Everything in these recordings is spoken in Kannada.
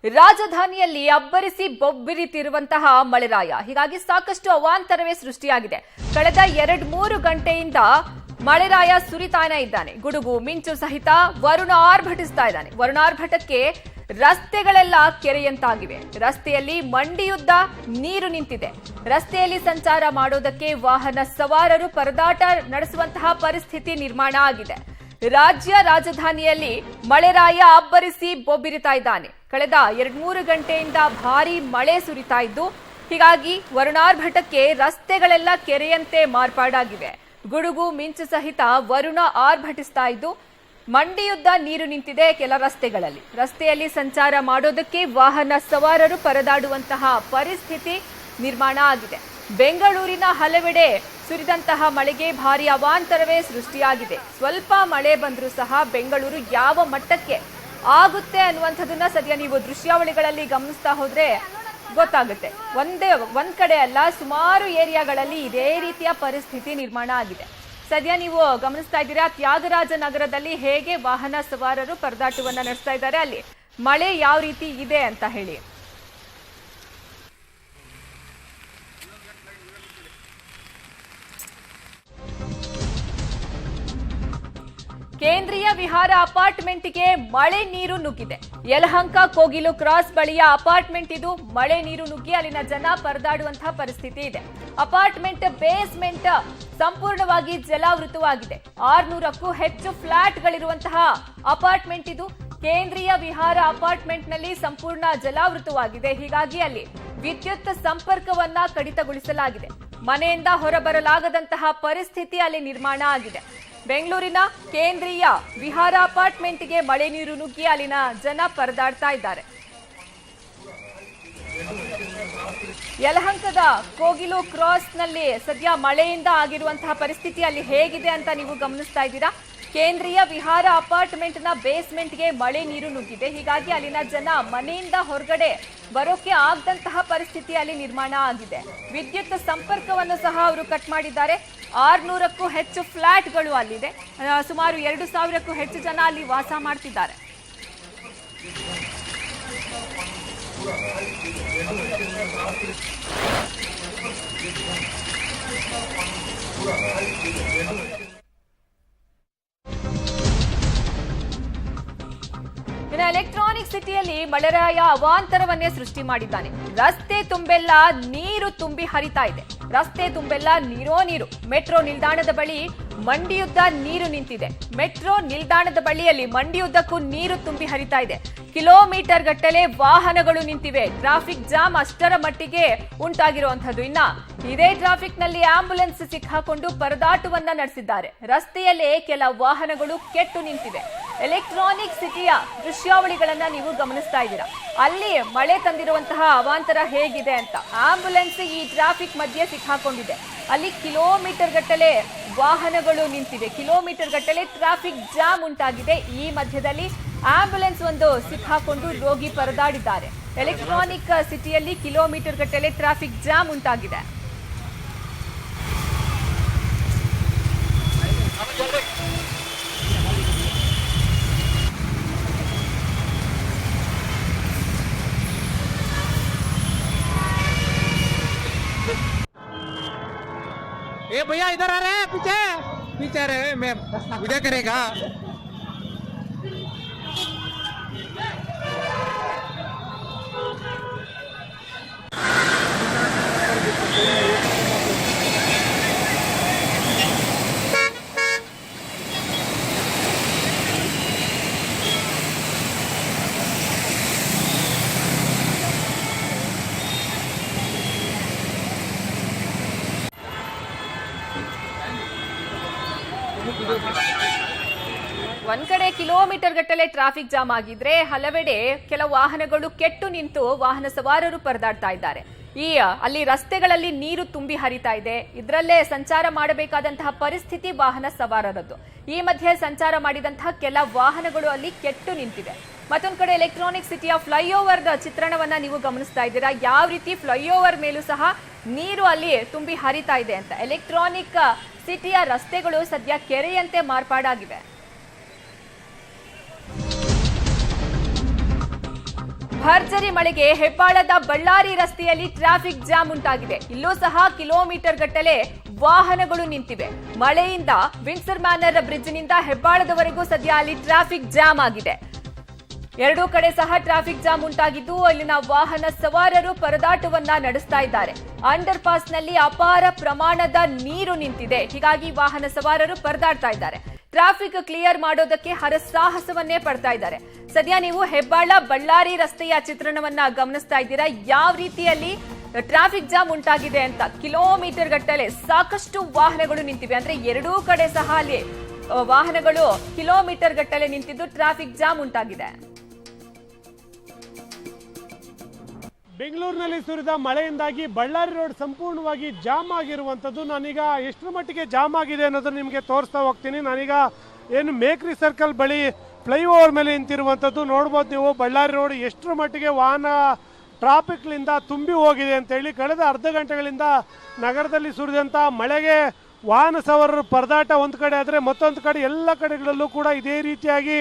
ರಾಜಧಾನಿಯಲ್ಲಿ ಅಬ್ಬರಿಸಿ ಬೊಬ್ಬಿರಿತಿರುವಂತಹ ಮಳೆರಾಯ. ಹೀಗಾಗಿ ಸಾಕಷ್ಟು ಅವಾಂತರವೇ ಸೃಷ್ಟಿಯಾಗಿದೆ. ಕಳೆದ 2-3 ಗಂಟೆಯಿಂದ ಮಳೆರಾಯ ಸುರಿತಾನೇ ಇದ್ದಾನೆ. ಗುಡುಗು ಮಿಂಚು ಸಹಿತ ವರುಣ ಆರ್ಭಟಿಸ್ತಾ ಇದ್ದಾನೆ. ವರುಣ ಆರ್ಭಟಕ್ಕೆ ರಸ್ತೆಗಳೆಲ್ಲ ಕೆರೆಯಂತಾಗಿವೆ. ರಸ್ತೆಯಲ್ಲಿ ಮಂಡಿಯುದ್ದ ನೀರು ನಿಂತಿದೆ. ರಸ್ತೆಯಲ್ಲಿ ಸಂಚಾರ ಮಾಡೋದಕ್ಕೆ ವಾಹನ ಸವಾರರು ಪರದಾಟ ನಡೆಸುವಂತಹ ಪರಿಸ್ಥಿತಿ ನಿರ್ಮಾಣ ಆಗಿದೆ. ರಾಜ್ಯ ರಾಜಧಾನಿಯಲ್ಲಿ ಮಳೆರಾಯ ಅಬ್ಬರಿಸಿ ಬೊಬ್ಬಿರಿತಾ ಇದ್ದಾನೆ. ಕಳೆದ 2-3 ಗಂಟೆಯಿಂದ ಭಾರೀ ಮಳೆ ಸುರಿತಾ ಇದ್ದು, ಹೀಗಾಗಿ ವರುಣಾರ್ಭಟಕ್ಕೆ ರಸ್ತೆಗಳೆಲ್ಲ ಕೆರೆಯಂತೆ ಮಾರ್ಪಾಡಾಗಿವೆ. ಗುಡುಗು ಮಿಂಚು ಸಹಿತ ವರುಣ ಆರ್ಭಟಿಸ್ತಾ ಇದ್ದು, ಮಂಡಿಯುದ್ದ ನೀರು ನಿಂತಿದೆ ಕೆಲ ರಸ್ತೆಗಳಲ್ಲಿ. ರಸ್ತೆಯಲ್ಲಿ ಸಂಚಾರ ಮಾಡೋದಕ್ಕೆ ವಾಹನ ಸವಾರರು ಪರದಾಡುವಂತಹ ಪರಿಸ್ಥಿತಿ ನಿರ್ಮಾಣ ಆಗಿದೆ. ಬೆಂಗಳೂರಿನ ಹಲವೆಡೆ ಸುರಿದಂತಹ ಮಳೆಗೆ ಭಾರಿ ಅವಾಂತರವೇ ಸೃಷ್ಟಿಯಾಗಿದೆ. ಸ್ವಲ್ಪ ಮಳೆ ಬಂದರೂ ಸಹ ಬೆಂಗಳೂರು ಯಾವ ಮಟ್ಟಕ್ಕೆ ಆಗುತ್ತೆ ಅನ್ನುವಂಥದ್ದನ್ನ ಸದ್ಯ ನೀವು ದೃಶ್ಯಾವಳಿಗಳಲ್ಲಿ ಗಮನಿಸ್ತಾ ಹೋದ್ರೆ ಗೊತ್ತಾಗುತ್ತೆ. ಒಂದ್ ಕಡೆ ಅಲ್ಲ, ಸುಮಾರು ಏರಿಯಾಗಳಲ್ಲಿ ಇದೇ ರೀತಿಯ ಪರಿಸ್ಥಿತಿ ನಿರ್ಮಾಣ ಆಗಿದೆ. ಸದ್ಯ ನೀವು ಗಮನಿಸ್ತಾ ಇದ್ದೀರಾ ತ್ಯಾಗರಾಜ ನಗರದಲ್ಲಿ ಹೇಗೆ ವಾಹನ ಸವಾರರು ಪರದಾಟವನ್ನ ನಡೆಸ್ತಾ ಇದ್ದಾರೆ, ಅಲ್ಲಿ ಮಳೆ ಯಾವ ರೀತಿ ಇದೆ ಅಂತ ಹೇಳಿ. ಕೇಂದ್ರೀಯ ವಿಹಾರ ಅಪಾರ್ಟ್ಮೆಂಟ್ಗೆ ಮಳೆ ನೀರು ನುಗ್ಗಿದೆ. ಯಲಹಂಕ ಕೋಗಿಲು ಕ್ರಾಸ್ ಬಳಿಯ ಅಪಾರ್ಟ್ಮೆಂಟ್ ಇದು. ಮಳೆ ನೀರು ನುಗ್ಗಿ ಅಲ್ಲಿನ ಜನ ಪರದಾಡುವಂತಹ ಪರಿಸ್ಥಿತಿ ಇದೆ. ಅಪಾರ್ಟ್ಮೆಂಟ್ ಬೇಸ್ಮೆಂಟ್ ಸಂಪೂರ್ಣವಾಗಿ ಜಲಾವೃತವಾಗಿದೆ. 600ಕ್ಕೂ ಹೆಚ್ಚು ಫ್ಲಾಟ್ಗಳಿರುವಂತಹ ಅಪಾರ್ಟ್ಮೆಂಟ್ ಇದು. ಕೇಂದ್ರೀಯ ವಿಹಾರ ಅಪಾರ್ಟ್ಮೆಂಟ್ ನಲ್ಲಿ ಸಂಪೂರ್ಣ ಜಲಾವೃತವಾಗಿದೆ. ಹೀಗಾಗಿ ಅಲ್ಲಿ ವಿದ್ಯುತ್ ಸಂಪರ್ಕವನ್ನ ಕಡಿತಗೊಳಿಸಲಾಗಿದೆ. ಮನೆಯಿಂದ ಹೊರಬರಲಾಗದಂತಹ ಪರಿಸ್ಥಿತಿ ಅಲ್ಲಿ ನಿರ್ಮಾಣ ಆಗಿದೆ. ಬೆಂಗಳೂರಿನ ಕೇಂದ್ರೀಯ ವಿಹಾರ ಅಪಾರ್ಟ್ಮೆಂಟ್ಗೆ ಮಳೆ ನೀರು ನುಗ್ಗಿ ಅಲ್ಲಿನ ಜನ ಪರದಾಡ್ತಾ ಇದ್ದಾರೆ. ಯಲಹಂಕದ ಕೋಗಿಲು ಕ್ರಾಸ್ ನಲ್ಲಿ ಸದ್ಯ ಮಳೆಯಿಂದ ಆಗಿರುವಂತಹ ಪರಿಸ್ಥಿತಿ ಅಲ್ಲಿ ಹೇಗಿದೆ ಅಂತ ನೀವು ಗಮನಿಸ್ತಾ ಇದ್ದೀರಾ. ಕೇಂದ್ರೀಯ ವಿಹಾರ ಅಪಾರ್ಟ್ಮೆಂಟ್ ನ ಬೇಸ್ಮೆಂಟ್ಗೆ ಮಳೆ ನೀರು ನುಗ್ಗಿದೆ. ಹೀಗಾಗಿ ಅಲ್ಲಿನ ಜನ ಮನೆಯಿಂದ ಹೊರಗಡೆ ಬರೋಕೆ ಆಗದಂತಹ ಪರಿಸ್ಥಿತಿ ಅಲ್ಲಿ ನಿರ್ಮಾಣ ಆಗಿದೆ. ವಿದ್ಯುತ್ ಸಂಪರ್ಕವನ್ನು ಸಹ ಅವರು ಕಟ್ ಮಾಡಿದ್ದಾರೆ. 600ಕ್ಕೂ ಹೆಚ್ಚು ಫ್ಲಾಟ್ಗಳು ಅಲ್ಲಿದೆ. ಸುಮಾರು 2000ಕ್ಕೂ ಹೆಚ್ಚು ಜನ ಅಲ್ಲಿ ವಾಸ ಮಾಡ್ತಿದ್ದಾರೆ. ಇನ್ನು ಎಲೆಕ್ಟ್ರಾನಿಕ್ ಸಿಟಿಯಲ್ಲಿ ಮಳೆರಾಯ ಅವಾಂತರವನ್ನೇ ಸೃಷ್ಟಿ ಮಾಡಿದ್ದಾನೆ. ರಸ್ತೆ ತುಂಬೆಲ್ಲ ನೀರು ತುಂಬಿ ಹರಿತಾ ಇದೆ. ರಸ್ತೆ ತುಂಬೆಲ್ಲ ನೀರೋ ನೀರು. ಮೆಟ್ರೋ ನಿಲ್ದಾಣದ ಬಳಿ ಮಂಡಿಯುದ್ದ ನೀರು ನಿಂತಿದೆ. ಮೆಟ್ರೋ ನಿಲ್ದಾಣದ ಬಳಿಯಲ್ಲಿ ಮಂಡಿಯುದ್ದಕ್ಕೂ ನೀರು ತುಂಬಿ ಹರಿತಾ ಇದೆ. ಕಿಲೋಮೀಟರ್ ಗಟ್ಟಲೆ ವಾಹನಗಳು ನಿಂತಿವೆ. ಟ್ರಾಫಿಕ್ ಜಾಮ್ ಅಷ್ಟರ ಮಟ್ಟಿಗೆ ಉಂಟಾಗಿರುವಂತದ್ದು. ಇನ್ನ ಇದೇ ಟ್ರಾಫಿಕ್ ನಲ್ಲಿ ಆಂಬ್ಯುಲೆನ್ಸ್ ಸಿಕ್ಕಾಕೊಂಡು ಪರದಾಟವನ್ನ ನಡೆಸಿದ್ದಾರೆ. ರಸ್ತೆಯಲ್ಲೇ ಕೆಲ ವಾಹನಗಳು ಕೆಟ್ಟು ನಿಂತಿವೆ. ಎಲೆಕ್ಟ್ರಾನಿಕ್ ಸಿಟಿಯ ದೃಶ್ಯಾವಳಿಗಳನ್ನ ನೀವು ಗಮನಿಸ್ತಾ ಇದ್ದೀರಾ. ಅಲ್ಲಿ ಮಳೆ ತಂದಿರುವಂತಹ ಅವಾಂತರ ಹೇಗಿದೆ ಅಂತ. ಆಂಬ್ಯುಲೆನ್ಸ್ ಈ ಟ್ರಾಫಿಕ್ ಮಧ್ಯೆ ಸಿಕ್ಕಾಕೊಂಡಿದೆ. ಅಲ್ಲಿ ಕಿಲೋಮೀಟರ್ ಗಟ್ಟಲೆ ವಾಹನಗಳು ನಿಂತಿವೆ. ಕಿಲೋಮೀಟರ್ ಗಟ್ಟಲೆ ಟ್ರಾಫಿಕ್ ಜಾಮ್ ಉಂಟಾಗಿದೆ. ಈ ಮಧ್ಯದಲ್ಲಿ ಆಂಬ್ಯುಲೆನ್ಸ್ ಒಂದು ಸಿಕ್ಕಾಕೊಂಡು ರೋಗಿ ಪರದಾಡಿದ್ದಾರೆ. ಎಲೆಕ್ಟ್ರಾನಿಕ್ ಸಿಟಿಯಲ್ಲಿ ಕಿಲೋಮೀಟರ್ ಗಟ್ಟಲೆ ಟ್ರಾಫಿಕ್ ಜಾಮ್ ಉಂಟಾಗಿದೆ. ए भैया इधर आ रहे हैं, पीछे पीछे आ रहे हैं, मैं वीडियो करेगा। ಒಂದ್ ಕಡೆ ಕಿಲೋಮೀಟರ್ ಗಟ್ಟಲೆ ಟ್ರಾಫಿಕ್ ಜಾಮ್ ಆಗಿದ್ರೆ ಹಲವೆಡೆ ಕೆಲ ವಾಹನಗಳು ಕೆಟ್ಟು ನಿಂತು ವಾಹನ ಸವಾರರು ಪರದಾಡ್ತಾ ಇದ್ದಾರೆ. ಅಲ್ಲಿ ರಸ್ತೆಗಳಲ್ಲಿ ನೀರು ತುಂಬಿ ಹರಿತಾ ಇದೆ. ಇದರಲ್ಲೇ ಸಂಚಾರ ಮಾಡಬೇಕಾದಂತಹ ಪರಿಸ್ಥಿತಿ ವಾಹನ ಸವಾರರದ್ದು. ಈ ಮಧ್ಯೆ ಸಂಚಾರ ಮಾಡಿದಂತಹ ಕೆಲ ವಾಹನಗಳು ಅಲ್ಲಿ ಕೆಟ್ಟು ನಿಂತಿವೆ. ಮತ್ತೊಂದು ಕಡೆ ಎಲೆಕ್ಟ್ರಾನಿಕ್ ಸಿಟಿಯ ಫ್ಲೈಓವರ್ ಚಿತ್ರಣವನ್ನ ನೀವು ಗಮನಿಸ್ತಾ ಇದ್ದೀರಾ. ಯಾವ ರೀತಿ ಫ್ಲೈಓವರ್ ಮೇಲೂ ಸಹ ನೀರು ಅಲ್ಲಿ ತುಂಬಿ ಹರಿತಾ ಇದೆ ಅಂತ. ಎಲೆಕ್ಟ್ರಾನಿಕ್ ಸಿಟಿಯ ರಸ್ತೆಗಳು ಸದ್ಯ ಕೆರೆಯಂತೆ ಮಾರ್ಪಾಡಾಗಿವೆ. ಭರ್ಜರಿ ಮಳೆಗೆ ಹೆಬ್ಬಾಳದ ಬಳ್ಳಾರಿ ರಸ್ತೆಯಲ್ಲಿ ಟ್ರಾಫಿಕ್ ಜಾಮ್ ಉಂಟಾಗಿದೆ. ಇಲ್ಲೂ ಸಹ ಕಿಲೋಮೀಟರ್ ಗಟ್ಟಲೆ ವಾಹನಗಳು ನಿಂತಿವೆ. ಮಳೆಯಿಂದ ವಿನ್ಸರ್ ಮ್ಯಾನರ್ ಬ್ರಿಡ್ಜ್ನಿಂದ ಹೆಬ್ಬಾಳದವರೆಗೂ ಸದ್ಯ ಅಲ್ಲಿ ಟ್ರಾಫಿಕ್ ಜಾಮ್ ಆಗಿದೆ. ಎರಡೂ ಕಡೆ ಸಹ ಟ್ರಾಫಿಕ್ ಜಾಮ್ ಉಂಟಾಗಿದ್ದು ಅಲ್ಲಿನ ವಾಹನ ಸವಾರರು ಪರದಾಟವನ್ನ ನಡೆಸ್ತಾ ಇದ್ದಾರೆ. ಅಂಡರ್ ಪಾಸ್ನಲ್ಲಿ ಅಪಾರ ಪ್ರಮಾಣದ ನೀರು ನಿಂತಿದೆ. ಹೀಗಾಗಿ ವಾಹನ ಸವಾರರು ಪರದಾಡ್ತಾ ಇದ್ದಾರೆ. ಟ್ರಾಫಿಕ್ ಕ್ಲಿಯರ್ ಮಾಡೋದಕ್ಕೆ ಹರಸಾಹಸವನ್ನೇ ಪಡ್ತಾ ಇದ್ದಾರೆ. ಸದ್ಯ ನೀವು ಹೆಬ್ಬಾಳ ಬಳ್ಳಾರಿ ರಸ್ತೆಯ ಚಿತ್ರಣವನ್ನ ಗಮನಿಸ್ತಾ ಇದ್ದೀರಾ. ಯಾವ ರೀತಿಯಲ್ಲಿ ಟ್ರಾಫಿಕ್ ಜಾಮ್ ಉಂಟಾಗಿದೆ ಅಂತ. ಕಿಲೋಮೀಟರ್ ಗಟ್ಟಲೆ ಸಾಕಷ್ಟು ವಾಹನಗಳು ನಿಂತಿವೆ. ಅಂದ್ರೆ ಎರಡೂ ಕಡೆ ಸಹ ಅಲ್ಲಿ ವಾಹನಗಳು ಕಿಲೋಮೀಟರ್ ಗಟ್ಟಲೆ ನಿಂತಿದ್ದು ಟ್ರಾಫಿಕ್ ಜಾಮ್ ಉಂಟಾಗಿದೆ. ಬೆಂಗಳೂರಿನಲ್ಲಿ ಸುರಿದ ಮಳೆಯಿಂದಾಗಿ ಬಳ್ಳಾರಿ ರೋಡ್ ಸಂಪೂರ್ಣವಾಗಿ ಜಾಮ್ ಆಗಿರುವಂಥದ್ದು. ನಾನೀಗ ಎಷ್ಟರ ಮಟ್ಟಿಗೆ ಜಾಮ್ ಆಗಿದೆ ಅನ್ನೋದನ್ನು ನಿಮಗೆ ತೋರಿಸ್ತಾ ಹೋಗ್ತೀನಿ. ನಾನೀಗ ಏನು ಮೇಕ್ರಿ ಸರ್ಕಲ್ ಬಳಿ ಫ್ಲೈಓವರ್ ಮೇಲೆ ನಿಂತಿರುವಂಥದ್ದು ನೋಡ್ಬೋದು ನೀವು. ಬಳ್ಳಾರಿ ರೋಡ್ ಎಷ್ಟರ ಮಟ್ಟಿಗೆ ವಾಹನ ಟ್ರಾಫಿಕ್ಲಿಂದ ತುಂಬಿ ಹೋಗಿದೆ ಅಂತೇಳಿ. ಕಳೆದ ಅರ್ಧ ಗಂಟೆಗಳಿಂದ ನಗರದಲ್ಲಿ ಸುರಿದಂಥ ಮಳೆಗೆ ವಾಹನ ಸವಾರರು ಪರದಾಟ ಒಂದು ಕಡೆ ಆದರೆ, ಮತ್ತೊಂದು ಕಡೆ ಎಲ್ಲ ಕಡೆಗಳಲ್ಲೂ ಕೂಡ ಇದೇ ರೀತಿಯಾಗಿ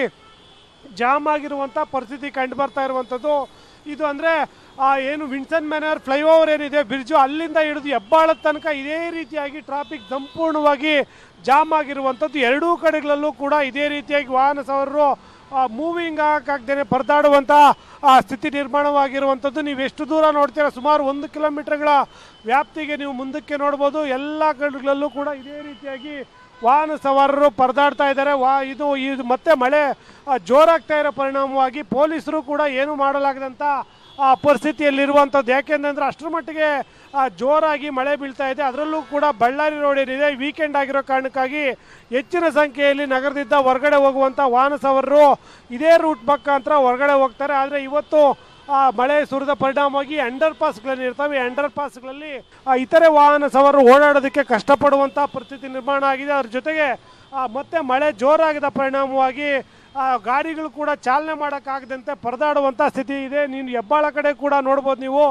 ಜಾಮ್ ಆಗಿರುವಂಥ ಪರಿಸ್ಥಿತಿ ಕಂಡು ಬರ್ತಾ ಇರುವಂಥದ್ದು. ಇದು ಅಂದರೆ ಏನು ವಿನ್ಸನ್ ಮ್ಯಾನರ್ ಫ್ಲೈಓವರ್ ಏನಿದೆ ಬ್ರಿಡ್ಜು, ಅಲ್ಲಿಂದ ಹಿಡಿದು ಹೆಬ್ಬಾಳದ ತನಕ ಇದೇ ರೀತಿಯಾಗಿ ಟ್ರಾಫಿಕ್ ಸಂಪೂರ್ಣವಾಗಿ ಜಾಮ್ ಆಗಿರುವಂಥದ್ದು. ಎರಡೂ ಕಡೆಗಳಲ್ಲೂ ಕೂಡ ಇದೇ ರೀತಿಯಾಗಿ ವಾಹನ ಸವಾರರು ಮೂವಿಂಗ್ ಆಗದೇನೆ ಪರದಾಡುವಂಥ ಸ್ಥಿತಿ ನಿರ್ಮಾಣವಾಗಿರುವಂಥದ್ದು. ನೀವು ಎಷ್ಟು ದೂರ ನೋಡ್ತೀರಾ, ಸುಮಾರು 1 ಕಿಲೋಮೀಟರ್ಗಳ ವ್ಯಾಪ್ತಿಗೆ ನೀವು ಮುಂದಕ್ಕೆ ನೋಡ್ಬೋದು. ಎಲ್ಲ ಕಡೆಗಳಲ್ಲೂ ಕೂಡ ಇದೇ ರೀತಿಯಾಗಿ ವಾಹನ ಸವಾರರು ಪರದಾಡ್ತಾ ಇದ್ದಾರೆ. ಇದು ಮತ್ತೆ ಮಳೆ ಜೋರಾಗ್ತಾ ಇರೋ ಪರಿಣಾಮವಾಗಿ ಪೊಲೀಸರು ಕೂಡ ಏನು ಮಾಡಲಾಗದಂಥ ಪರಿಸ್ಥಿತಿಯಲ್ಲಿರುವಂಥದ್ದು. ಯಾಕೆಂದರೆ ಅಷ್ಟರ ಮಟ್ಟಿಗೆ ಜೋರಾಗಿ ಮಳೆ ಬೀಳ್ತಾ ಇದೆ. ಅದರಲ್ಲೂ ಕೂಡ ಬಳ್ಳಾರಿ ರೋಡ್ ಏನಿದೆ ವೀಕೆಂಡ್ ಆಗಿರೋ ಕಾರಣಕ್ಕಾಗಿ ಹೆಚ್ಚಿನ ಸಂಖ್ಯೆಯಲ್ಲಿ ನಗರದಿಂದ ಹೊರಗಡೆ ಹೋಗುವಂಥ ವಾಹನ ಸವಾರರು ಇದೇ ರೂಟ್ ಮುಖಾಂತರ ಹೊರಗಡೆ ಹೋಗ್ತಾರೆ. ಆದರೆ ಇವತ್ತು ಮಳೆ ಸುರಿದ ಪರಿಣಾಮವಾಗಿ ಅಂಡರ್ ಪಾಸ್ಗಳೇನಿರ್ತವೆ, ಅಂಡರ್ ಪಾಸ್ಗಳಲ್ಲಿ ಇತರೆ ವಾಹನ ಸವಾರರು ಓಡಾಡೋದಕ್ಕೆ ಕಷ್ಟಪಡುವಂಥ ಪರಿಸ್ಥಿತಿ ನಿರ್ಮಾಣ ಆಗಿದೆ. ಅದ್ರ ಜೊತೆಗೆ ಮತ್ತೆ ಮಳೆ ಜೋರಾಗಿದ್ದ ಪರಿಣಾಮವಾಗಿ ಗಾಡಿಗಳು ಕೂಡ ಚಾಲನೆ ಮಾಡೋಕ್ಕಾಗದಂತೆ ಪರದಾಡುವಂಥ ಸ್ಥಿತಿ ಇದೆ. ನೀನು ಹೆಬ್ಬಾಳ ಕಡೆ ಕೂಡ ನೋಡ್ಬೋದು ನೀವು.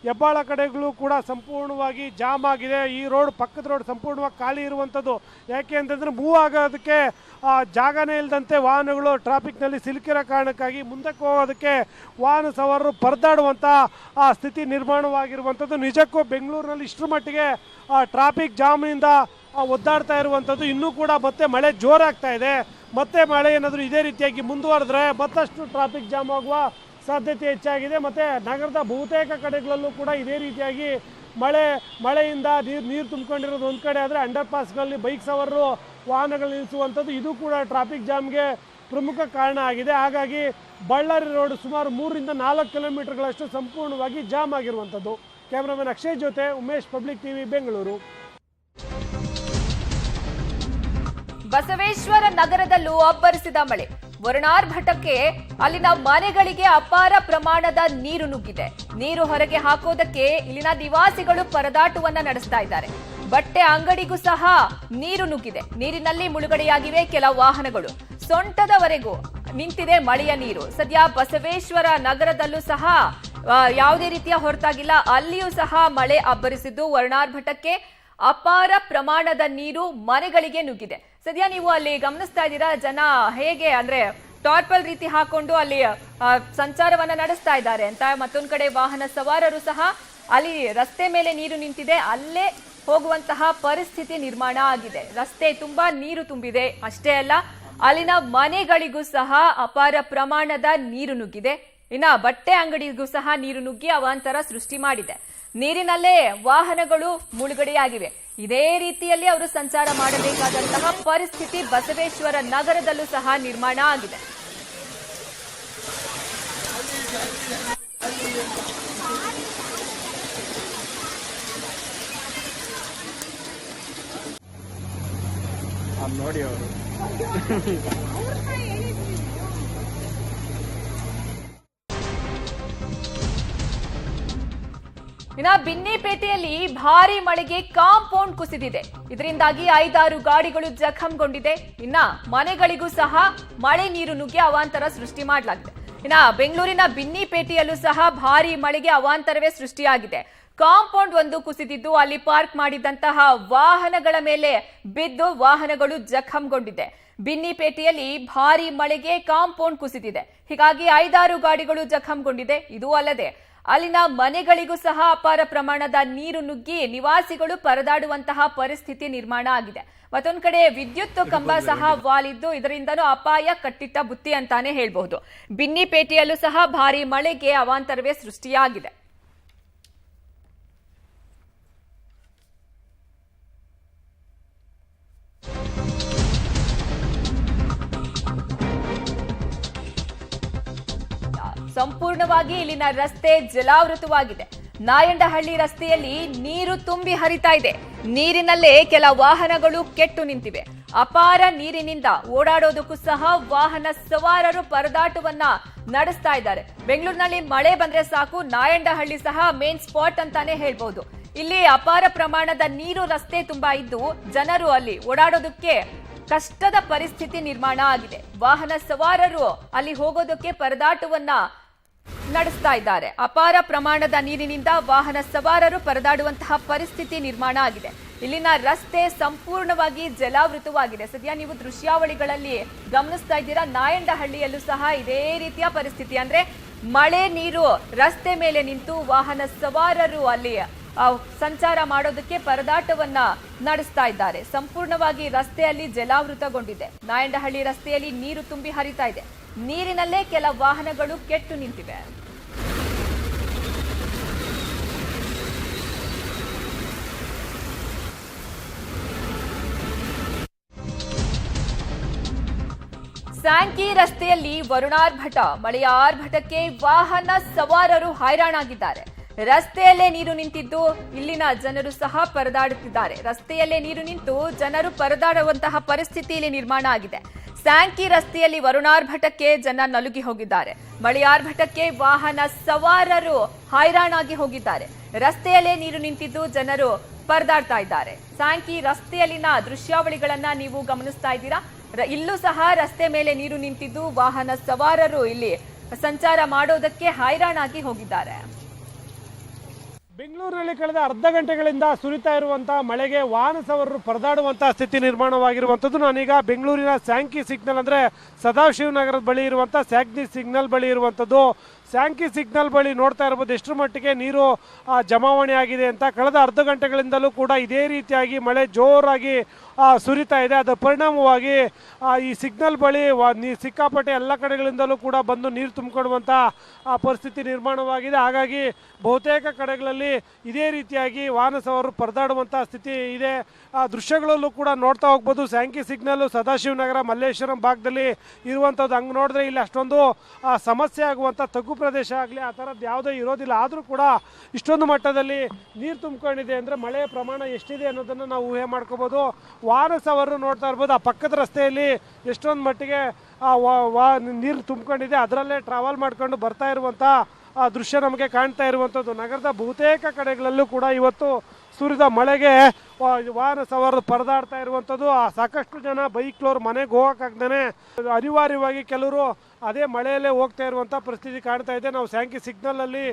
ಹೆಬ್ಬಾಳ ಕಡೆಗಳು ಕೂಡ ಸಂಪೂರ್ಣವಾಗಿ ಜಾಮ್ ಆಗಿದೆ. ಈ ರೋಡ್ ಪಕ್ಕದ ರೋಡ್ ಸಂಪೂರ್ಣವಾಗಿ ಖಾಲಿ ಇರುವಂಥದ್ದು. ಯಾಕೆ ಅಂತಂದರೆ ಮೂವ್ ಆಗೋದಕ್ಕೆ ಜಾಗನೇ ಇಲ್ಲದಂತೆ ವಾಹನಗಳು ಟ್ರಾಫಿಕ್ನಲ್ಲಿ ಸಿಲುಕಿರೋ ಕಾರಣಕ್ಕಾಗಿ ಮುಂದಕ್ಕೆ ಹೋಗೋದಕ್ಕೆ ವಾಹನ ಸವಾರರು ಪರದಾಡುವಂಥ ಸ್ಥಿತಿ ನಿರ್ಮಾಣವಾಗಿರುವಂಥದ್ದು. ನಿಜಕ್ಕೂ ಬೆಂಗಳೂರಿನಲ್ಲಿ ಇಷ್ಟರ ಮಟ್ಟಿಗೆ ಟ್ರಾಫಿಕ್ ಜಾಮ್ನಿಂದ ಒದ್ದಾಡ್ತಾ ಇರುವಂಥದ್ದು. ಇನ್ನೂ ಕೂಡ ಮತ್ತೆ ಮಳೆ ಜೋರಾಗ್ತಾ ಇದೆ. ಮತ್ತೆ ಮಳೆ ಏನಾದರೂ ಇದೇ ರೀತಿಯಾಗಿ ಮುಂದುವರೆದ್ರೆ ಮತ್ತಷ್ಟು ಟ್ರಾಫಿಕ್ ಜಾಮ್ ಆಗುವ ಸಾಧ್ಯತೆ ಹೆಚ್ಚಾಗಿದೆ. ಮತ್ತು ನಗರದ ಬಹುತೇಕ ಕಡೆಗಳಲ್ಲೂ ಕೂಡ ಇದೇ ರೀತಿಯಾಗಿ ಮಳೆಯಿಂದ ನೀರು ತುಂಬಿಕೊಂಡಿರೋದು ಒಂದು ಕಡೆ ಆದರೆ, ಅಂಡರ್ ಪಾಸ್ಗಳಲ್ಲಿ ಬೈಕ್ ಸವಾರರು ವಾಹನಗಳು ನಿಲ್ಲಿಸುವಂಥದ್ದು ಇದು ಕೂಡ ಟ್ರಾಫಿಕ್ ಜಾಮ್ಗೆ ಪ್ರಮುಖ ಕಾರಣ ಆಗಿದೆ. ಹಾಗಾಗಿ ಬಳ್ಳಾರಿ ರೋಡ್ ಸುಮಾರು 3 ರಿಂದ 4 ಕಿಲೋಮೀಟರ್ಗಳಷ್ಟು ಸಂಪೂರ್ಣವಾಗಿ ಜಾಮ್ ಆಗಿರುವಂಥದ್ದು. ಕ್ಯಾಮ್ರಾಮನ್ ಅಕ್ಷಯ್ ಜೊತೆ ಉಮೇಶ್, ಪಬ್ಲಿಕ್ ಟಿವಿ, ಬೆಂಗಳೂರು. ಬಸವೇಶ್ವರ ನಗರದಲ್ಲೂ ಅಬ್ಬರಿಸಿದ ಮಳೆ. ವರುಣಾರ್ಭಟಕ್ಕೆ ಅಲ್ಲಿನ ಮನೆಗಳಿಗೆ ಅಪಾರ ಪ್ರಮಾಣದ ನೀರು ನುಗ್ಗಿದೆ. ನೀರು ಹೊರಗೆ ಹಾಕೋದಕ್ಕೆ ಇಲ್ಲಿನ ನಿವಾಸಿಗಳು ಪರದಾಟವನ್ನ ನಡೆಸ್ತಾ ಇದ್ದಾರೆ. ಬಟ್ಟೆ ಅಂಗಡಿಗೂ ಸಹ ನೀರು ನುಗ್ಗಿದೆ. ನೀರಿನಲ್ಲಿ ಮುಳುಗಡೆಯಾಗಿವೆ ಕೆಲ ವಾಹನಗಳು. ಸೊಂಟದವರೆಗೂ ನಿಂತಿದೆ ಮಳೆಯ ನೀರು. ಸದ್ಯ ಬಸವೇಶ್ವರ ನಗರದಲ್ಲೂ ಸಹ ಯಾವುದೇ ರೀತಿಯ ಹೊರತಾಗಿಲ್ಲ. ಅಲ್ಲಿಯೂ ಸಹ ಮಳೆ ಅಬ್ಬರಿಸಿದ್ದು ವರುಣಾರ್ಭಟಕ್ಕೆ ಅಪಾರ ಪ್ರಮಾಣದ ನೀರು ಮನೆಗಳಿಗೆ ನುಗ್ಗಿದೆ. ಸದ್ಯ ನೀವು ಅಲ್ಲಿ ಗಮನಿಸ್ತಾ ಇದ್ದೀರಾ, ಜನ ಹೇಗೆ ಅಂದ್ರೆ ಟಾರ್ಪಲ್ ರೀತಿ ಹಾಕೊಂಡು ಅಲ್ಲಿ ಸಂಚಾರವನ್ನ ನಡೆಸ್ತಾ ಇದ್ದಾರೆ ಅಂತ. ಮತ್ತೊಂದು ಕಡೆ ವಾಹನ ಸವಾರರು ಸಹ ಅಲ್ಲಿ ರಸ್ತೆ ಮೇಲೆ ನೀರು ನಿಂತಿದೆ, ಅಲ್ಲೇ ಹೋಗುವಂತಹ ಪರಿಸ್ಥಿತಿ ನಿರ್ಮಾಣ ಆಗಿದೆ. ರಸ್ತೆ ತುಂಬಾ ನೀರು ತುಂಬಿದೆ. ಅಷ್ಟೇ ಅಲ್ಲ, ಅಲ್ಲಿನ ಮನೆಗಳಿಗೂ ಸಹ ಅಪಾರ ಪ್ರಮಾಣದ ನೀರು ನುಗ್ಗಿದೆ. ಇನ್ನ ಬಟ್ಟೆ ಅಂಗಡಿಗೂ ಸಹ ನೀರು ನುಗ್ಗಿ ಅವಾಂತರ ಸೃಷ್ಟಿ ಮಾಡಿದೆ. ನೀರಿನಲ್ಲೇ ವಾಹನಗಳು ಮುಳುಗಡೆಯಾಗಿವೆ. ಇದೇ ರೀತಿಯಲ್ಲಿ ಅವರು ಸಂಚಾರ ಮಾಡಬೇಕಾದಂತಹ ಪರಿಸ್ಥಿತಿ ಬಸವೇಶ್ವರ ನಗರದಲ್ಲೂ ಸಹ ನಿರ್ಮಾಣ ಆಗಿದೆ. ನೋಡಿ ಅವರು ಇನ್ನ ಬಿನ್ನಿಪೇಟೆಯಲ್ಲಿ ಭಾರಿ ಮಳೆಗೆ ಕಾಂಪೌಂಡ್ ಕುಸಿದಿದೆ. ಇದರಿಂದಾಗಿ 5-6 ಗಾಡಿಗಳು ಜಖಂಗೊಂಡಿದೆ. ಇನ್ನ ಮನೆಗಳಿಗೂ ಸಹ ಮಳೆ ನೀರು ನುಗ್ಗಿ ಅವಾಂತರ ಸೃಷ್ಟಿ ಮಾಡಲಾಗಿದೆ. ಇನ್ನ ಬೆಂಗಳೂರಿನ ಬಿನ್ನಿಪೇಟೆಯಲ್ಲೂ ಸಹ ಭಾರಿ ಮಳೆಗೆ ಅವಾಂತರವೇ ಸೃಷ್ಟಿಯಾಗಿದೆ. ಕಾಂಪೌಂಡ್ ಒಂದು ಕುಸಿದಿದ್ದು ಅಲ್ಲಿ ಪಾರ್ಕ್ ಮಾಡಿದಂತಹ ವಾಹನಗಳ ಮೇಲೆ ಬಿದ್ದು ವಾಹನಗಳು ಜಖಂಗೊಂಡಿದೆ. ಬಿನ್ನಿಪೇಟೆಯಲ್ಲಿ ಭಾರಿ ಮಳೆಗೆ ಕಾಂಪೌಂಡ್ ಕುಸಿದಿದೆ. ಹೀಗಾಗಿ 5-6 ಗಾಡಿಗಳು ಜಖಂಗೊಂಡಿದೆ. ಇದು ಅಲ್ಲದೆ ಅಲ್ಲಿನ ಮನೆಗಳಿಗೂ ಸಹ ಅಪಾರ ಪ್ರಮಾಣದ ನೀರು ನುಗ್ಗಿ ನಿವಾಸಿಗಳು ಪರದಾಡುವಂತಹ ಪರಿಸ್ಥಿತಿ ನಿರ್ಮಾಣ ಆಗಿದೆ. ಮತ್ತೊಂದು ಕಡೆ ವಿದ್ಯುತ್ ಕಂಬ ಸಹ ವಾಲಿದ್ದು ಇದರಿಂದನೂ ಅಪಾಯ ಕಟ್ಟಿಟ್ಟ ಬುತ್ತಿ ಅಂತಾನೆ ಹೇಳ್ಬಹುದು. ಬಿನ್ನಿಪೇಟೆಯಲ್ಲೂ ಸಹ ಭಾರಿ ಮಳೆಗೆ ಅವಾಂತರವೇ ಸೃಷ್ಟಿಯಾಗಿದೆ. ಸಂಪೂರ್ಣವಾಗಿ ಇಲ್ಲಿನ ರಸ್ತೆ ಜಲಾವೃತವಾಗಿದೆ. ನಾಯಂಡಹಳ್ಳಿ ರಸ್ತೆಯಲ್ಲಿ ನೀರು ತುಂಬಿ ಹರಿತಾ ಇದೆ. ನೀರಿನಲ್ಲೇ ಕೆಲ ವಾಹನಗಳು ಕೆಟ್ಟು ನಿಂತಿವೆ. ಅಪಾರ ನೀರಿನಿಂದ ಓಡಾಡೋದಕ್ಕೂ ಸಹ ವಾಹನ ಸವಾರರು ಪರದಾಟವನ್ನ ನಡೆಸ್ತಾ ಇದ್ದಾರೆ. ಬೆಂಗಳೂರಿನಲ್ಲಿ ಮಳೆ ಬಂದ್ರೆ ಸಾಕು, ನಾಯಂಡಹಳ್ಳಿ ಸಹ ಮೇನ್ ಸ್ಪಾಟ್ ಅಂತಾನೆ ಹೇಳ್ಬಹುದು. ಇಲ್ಲಿ ಅಪಾರ ಪ್ರಮಾಣದ ನೀರು ರಸ್ತೆ ತುಂಬಾ ಇದ್ದು ಜನರು ಅಲ್ಲಿ ಓಡಾಡೋದಕ್ಕೆ ಕಷ್ಟದ ಪರಿಸ್ಥಿತಿ ನಿರ್ಮಾಣ ಆಗಿದೆ. ವಾಹನ ಸವಾರರು ಅಲ್ಲಿ ಹೋಗೋದಕ್ಕೆ ಪರದಾಟವನ್ನ ನಡೆಸ್ತಾ ಇದ್ದಾರೆ. ಅಪಾರ ಪ್ರಮಾಣದ ನೀರಿನಿಂದ ವಾಹನ ಸವಾರರು ಪರದಾಡುವಂತಹ ಪರಿಸ್ಥಿತಿ ನಿರ್ಮಾಣ ಆಗಿದೆ. ಇಲ್ಲಿನ ರಸ್ತೆ ಸಂಪೂರ್ಣವಾಗಿ ಜಲಾವೃತವಾಗಿದೆ. ಸದ್ಯ ನೀವು ದೃಶ್ಯಾವಳಿಗಳಲ್ಲಿ ಗಮನಿಸ್ತಾ ಇದ್ದೀರಾ. ನಾಯಂಡಹಳ್ಳಿಯಲ್ಲೂ ಸಹ ಇದೇ ರೀತಿಯ ಪರಿಸ್ಥಿತಿ, ಅಂದ್ರೆ ಮಳೆ ನೀರು ರಸ್ತೆ ಮೇಲೆ ನಿಂತು ವಾಹನ ಸವಾರರು ಅಲ್ಲಿ ಸಂಚಾರ ಮಾಡೋದಕ್ಕೆ ಪರದಾಟವನ್ನ ನಡೆಸ್ತಾ ಇದ್ದಾರೆ. ಸಂಪೂರ್ಣವಾಗಿ ರಸ್ತೆಯಲ್ಲಿ ಜಲಾವೃತಗೊಂಡಿದೆ. ನಾಯಂಡಹಳ್ಳಿ ರಸ್ತೆಯಲ್ಲಿ ನೀರು ತುಂಬಿ ಹರಿತಾ ಇದೆ. ನೀರಿನಲ್ಲೇ ಕೆಲ ವಾಹನಗಳು ಕೆಟ್ಟು ನಿಂತಿವೆ. ಸ್ಯಾಂಕಿ ರಸ್ತೆಯಲ್ಲಿ ವರುಣಾರ್ಭಟ, ಮಳೆಯ ಆರ್ಭಟಕ್ಕೆ ವಾಹನ ಸವಾರರು ಹೈರಾಣಾಗಿದ್ದಾರೆ. ರಸ್ತೆಯಲ್ಲೇ ನೀರು ನಿಂತಿದ್ದು ಇಲ್ಲಿನ ಜನರು ಸಹ ಪರದಾಡುತ್ತಿದ್ದಾರೆ. ರಸ್ತೆಯಲ್ಲೇ ನೀರು ನಿಂತು ಜನರು ಪರದಾಡುವಂತಹ ಪರಿಸ್ಥಿತಿ ಇಲ್ಲಿ ನಿರ್ಮಾಣ ಆಗಿದೆ. ಸ್ಯಾಂಕಿ ರಸ್ತೆಯಲ್ಲಿ ವರುಣಾರ್ಭಟಕ್ಕೆ ಜನ ನಲುಗಿ ಹೋಗಿದ್ದಾರೆ. ಮಳೆಯಾರ್ಭಟಕ್ಕೆ ವಾಹನ ಸವಾರರು ಹೈರಾಣಾಗಿ ಹೋಗಿದ್ದಾರೆ. ರಸ್ತೆಯಲ್ಲೇ ನೀರು ನಿಂತಿದ್ದು ಜನರು ಪರದಾಡ್ತಾ ಇದ್ದಾರೆ. ಸ್ಯಾಂಕಿ ರಸ್ತೆಯಲ್ಲಿನ ದೃಶ್ಯಾವಳಿಗಳನ್ನ ನೀವು ಗಮನಿಸ್ತಾ ಇದ್ದೀರಾ. ಇಲ್ಲೂ ಸಹ ರಸ್ತೆ ಮೇಲೆ ನೀರು ನಿಂತಿದ್ದು ವಾಹನ ಸವಾರರು ಇಲ್ಲಿ ಸಂಚಾರ ಮಾಡೋದಕ್ಕೆ ಹೈರಾಣಾಗಿ ಹೋಗಿದ್ದಾರೆ. ಬೆಂಗಳೂರಿನಲ್ಲಿ ಕಳೆದ ಅರ್ಧ ಗಂಟೆಗಳಿಂದ ಸುರಿತಾ ಇರುವಂತಹ ಮಳೆಗೆ ವಾಹನ ಸವಾರರು ಪರದಾಡುವಂತಹ ಸ್ಥಿತಿ ನಿರ್ಮಾಣವಾಗಿರುವಂಥದ್ದು. ನಾನೀಗ ಬೆಂಗಳೂರಿನ ಸ್ಯಾಂಕಿ ಸಿಗ್ನಲ್ ಅಂದರೆ ಸದಾಶಿವನಗರದ ಬಳಿ ಇರುವಂಥ ಸ್ಯಾಂಕಿ ಸಿಗ್ನಲ್ ಬಳಿ ಇರುವಂಥದ್ದು. ಸ್ಯಾಂಕಿ ಸಿಗ್ನಲ್ ಬಳಿ ನೋಡ್ತಾ ಇರ್ಬೋದು ಎಷ್ಟರ ಮಟ್ಟಿಗೆ ನೀರು ಜಮಾವಣೆ ಆಗಿದೆ ಅಂತ. ಕಳೆದ ಅರ್ಧ ಗಂಟೆಗಳಿಂದಲೂ ಕೂಡ ಇದೇ ರೀತಿಯಾಗಿ ಮಳೆ ಜೋರಾಗಿ ಸುರಿತಾ ಇದೆ. ಅದರ ಪರಿಣಾಮವಾಗಿ ಈ ಸಿಗ್ನಲ್ ಬಳಿ ಸಿಕ್ಕಾಪಟ್ಟೆ ಎಲ್ಲ ಕಡೆಗಳಿಂದಲೂ ಕೂಡ ಬಂದು ನೀರು ತುಂಬಿಕೊಳ್ಳುವಂಥ ಪರಿಸ್ಥಿತಿ ನಿರ್ಮಾಣವಾಗಿದೆ. ಹಾಗಾಗಿ ಬಹುತೇಕ ಕಡೆಗಳಲ್ಲಿ ಇದೇ ರೀತಿಯಾಗಿ ವಾಹನ ಸವಾರರು ಪರದಾಡುವಂಥ ಸ್ಥಿತಿ ಇದೆ. ದೃಶ್ಯಗಳಲ್ಲೂ ಕೂಡ ನೋಡ್ತಾ ಹೋಗ್ಬೋದು. ಸ್ಯಾಂಕಿ ಸಿಗ್ನಲ್ಲು ಸದಾಶಿವನಗರ ಮಲ್ಲೇಶ್ವರಂ ಭಾಗದಲ್ಲಿ ಇರುವಂಥದ್ದು. ಹಂಗೆ ನೋಡಿದ್ರೆ ಇಲ್ಲಿ ಅಷ್ಟೊಂದು ಸಮಸ್ಯೆ ಆಗುವಂಥ ತಗ್ಗು ಪ್ರದೇಶ ಆಗಲಿ ಆ ಥರದ್ದು ಯಾವುದೇ ಇರೋದಿಲ್ಲ. ಆದರೂ ಕೂಡ ಇಷ್ಟೊಂದು ಮಟ್ಟದಲ್ಲಿ ನೀರು ತುಂಬಿಕೊಂಡಿದೆ ಅಂದರೆ ಮಳೆಯ ಪ್ರಮಾಣ ಎಷ್ಟಿದೆ ಅನ್ನೋದನ್ನು ನಾವು ಊಹೆ ಮಾಡ್ಕೋಬೋದು. ವಾಹನ ಸವಾರರು ನೋಡ್ತಾ ಇರ್ಬೋದು ಆ ಪಕ್ಕದ ರಸ್ತೆಯಲ್ಲಿ ಎಷ್ಟೊಂದು ಮಟ್ಟಿಗೆ ನೀರು ತುಂಬಿಕೊಂಡಿದೆ. ಅದರಲ್ಲೇ ಟ್ರಾವೆಲ್ ಮಾಡ್ಕೊಂಡು ಬರ್ತಾ ಇರುವಂಥ ದೃಶ್ಯ ನಮಗೆ ಕಾಣ್ತಾ ಇರುವಂಥದ್ದು. ನಗರದ ಬಹುತೇಕ ಕಡೆಗಳಲ್ಲೂ ಕೂಡ ಇವತ್ತು ಸುರಿದ ಮಳೆಗೆ ವಾಹನ ಸವಾರರು ಪರದಾಡ್ತಾ ಇರುವಂಥದ್ದು. ಸಾಕಷ್ಟು ಜನ ಬೈಕ್ನವ್ರು ಮನೆಗೆ ಹೋಗೋಕ್ಕಾಗ್ದೇ ಅನಿವಾರ್ಯವಾಗಿ ಕೆಲವರು ಅದೇ ಮಳೆಯಲ್ಲೇ ಹೋಗ್ತಾ ಇರುವಂಥ ಪರಿಸ್ಥಿತಿ ಕಾಣ್ತಾ ಇದೆ. ನಾವು ಸ್ಯಾಂಕಿ ಸಿಗ್ನಲಲ್ಲಿ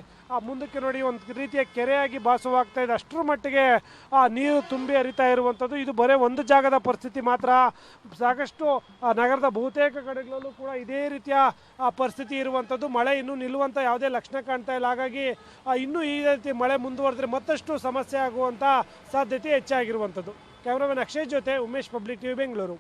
ಮುಂದಕ್ಕೆ ನೋಡಿ ಒಂದು ರೀತಿಯ ಕೆರೆಯಾಗಿ ಭಾಸವಾಗ್ತಾ ಇದೆ. ಅಷ್ಟರ ಮಟ್ಟಿಗೆ ನೀರು ತುಂಬಿ ಹರಿತಾ ಇರುವಂಥದ್ದು. ಇದು ಬರೀ ಒಂದು ಜಾಗದ ಪರಿಸ್ಥಿತಿ ಮಾತ್ರ. ಸಾಕಷ್ಟು ನಗರದ ಬಹುತೇಕ ಕಡೆಗಳಲ್ಲೂ ಕೂಡ ಇದೇ ರೀತಿಯ ಪರಿಸ್ಥಿತಿ ಇರುವಂಥದ್ದು. ಮಳೆ ಇನ್ನೂ ನಿಲ್ಲುವಂಥ ಯಾವುದೇ ಲಕ್ಷಣ ಕಾಣ್ತಾ ಇಲ್ಲ. ಹಾಗಾಗಿ ಇನ್ನೂ ಈ ರೀತಿ ಮಳೆ ಮುಂದುವರೆದ್ರೆ ಮತ್ತಷ್ಟು ಸಮಸ್ಯೆ ಆಗುವಂಥ ಸಾಧ್ಯತೆ ಹೆಚ್ಚಾಗಿರುವಂಥದ್ದು. ಕ್ಯಾಮ್ರಾಮನ್ ಅಕ್ಷಯ್ ಜೊತೆ ಉಮೇಶ್, ಪಬ್ಲಿಕ್ ಟಿವಿ, ಬೆಂಗಳೂರು.